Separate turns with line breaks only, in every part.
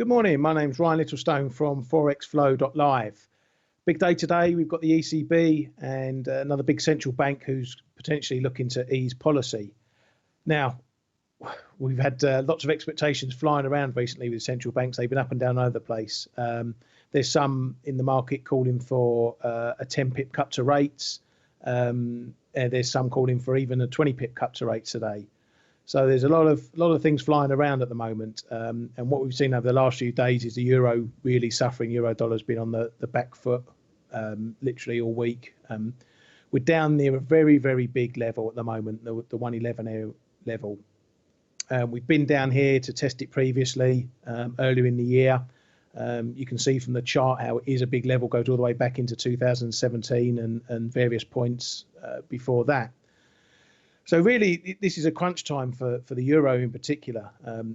Good morning, my name's Ryan Littlestone from ForexFlow.live. Big day today, we've got the ECB and another big central bank who's potentially looking to ease policy. Now, we've had lots of expectations flying around recently with central banks. They've been up and down all over the place. There's some in the market calling for a 10 pip cut to rates. There's some calling for even a 20 pip cut to rates today. So there's a lot of things flying around at the moment, and what we've seen over the last few days is the euro really suffering. Euro dollar's been on the back foot literally all week. We're down near a very, very big level at the moment, the 111 level. We've been down here to test it previously earlier in the year. You can see from the chart how it is a big level, goes all the way back into 2017 and various points before that. So really, this is a crunch time for the euro in particular.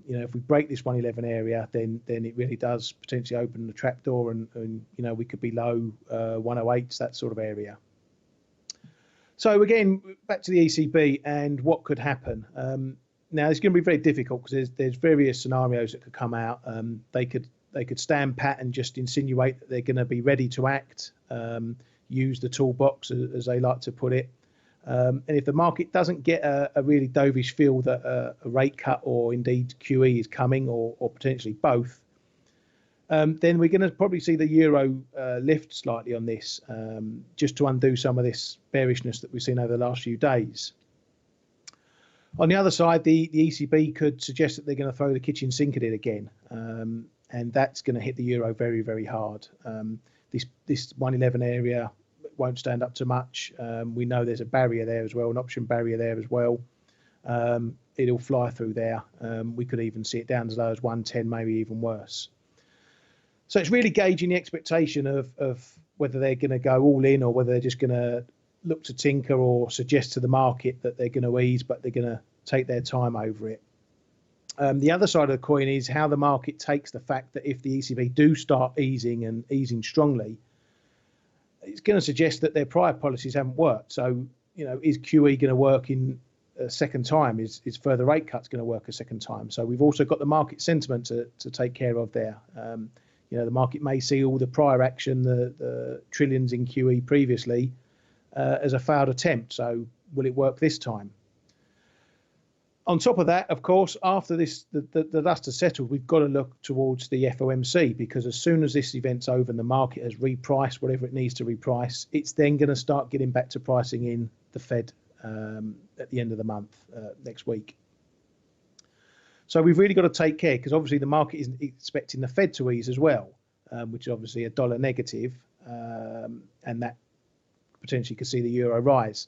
If we break this 111 area, then it really does potentially open the trapdoor, and we could be low 108s, that sort of area. So again, back to the ECB and what could happen. Now it's going to be very difficult because there's various scenarios that could come out. They could stand pat and just insinuate that they're going to be ready to act, use the toolbox as they like to put it. And if the market doesn't get a really dovish feel that a rate cut or indeed QE is coming, or potentially both, then we're going to probably see the euro lift slightly on this, just to undo some of this bearishness that we've seen over the last few days. On the other side, the ECB could suggest that they're going to throw the kitchen sink at it again, and that's going to hit the euro very, very hard. This 111 area won't stand up to much. We know there's a barrier there as well, an option barrier there as well. It'll fly through there. We could even see it down as low as 110, maybe even worse. So it's really gauging the expectation of whether they're going to go all in or whether they're just going to look to tinker or suggest to the market that they're going to ease, but they're going to take their time over it. The other side of the coin is how the market takes the fact that if the ECB do start easing and easing strongly, it's going to suggest that their prior policies haven't worked. So, is QE going to work in a second time? Is further rate cuts going to work a second time? So we've also got the market sentiment to take care of there. The market may see all the prior action, the trillions in QE previously, as a failed attempt. So will it work this time? On top of that, of course, after this, the dust has settled, we've got to look towards the FOMC, because as soon as this event's over and the market has repriced whatever it needs to reprice, it's then going to start getting back to pricing in the Fed at the end of the month, next week. So we've really got to take care, because obviously the market isn't expecting the Fed to ease as well, which is obviously a dollar negative, and that potentially could see the euro rise.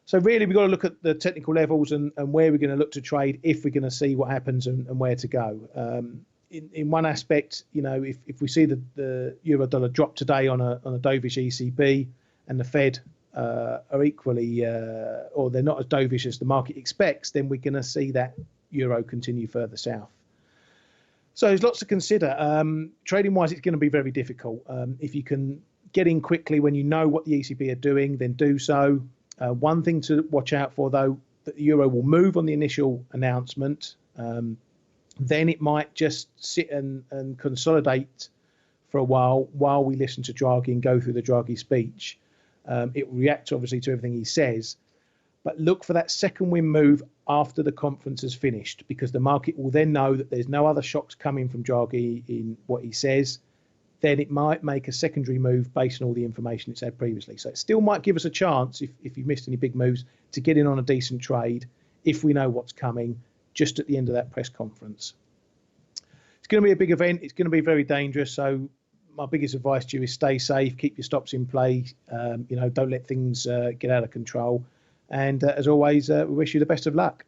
So really, we've got to look at the technical levels and where we're going to look to trade if we're going to see what happens and where to go. In one aspect, if we see the euro dollar drop today on a dovish ECB and the Fed are equally, or they're not as dovish as the market expects, then we're going to see that euro continue further south. So there's lots to consider. Trading wise, it's going to be very difficult. If you can get in quickly when you know what the ECB are doing, then do so. One thing to watch out for, though, that the euro will move on the initial announcement. Then it might just sit and consolidate for a while we listen to Draghi and go through the Draghi speech. It will react, obviously, to everything he says. But look for that second wind move after the conference has finished, because the market will then know that there's no other shocks coming from Draghi in what he says. Then it might make a secondary move based on all the information it's had previously. So it still might give us a chance, if you missed any big moves, to get in on a decent trade if we know what's coming just at the end of that press conference. It's going to be a big event. It's going to be very dangerous. So my biggest advice to you is stay safe, keep your stops in play. Don't let things get out of control. And as always, we wish you the best of luck.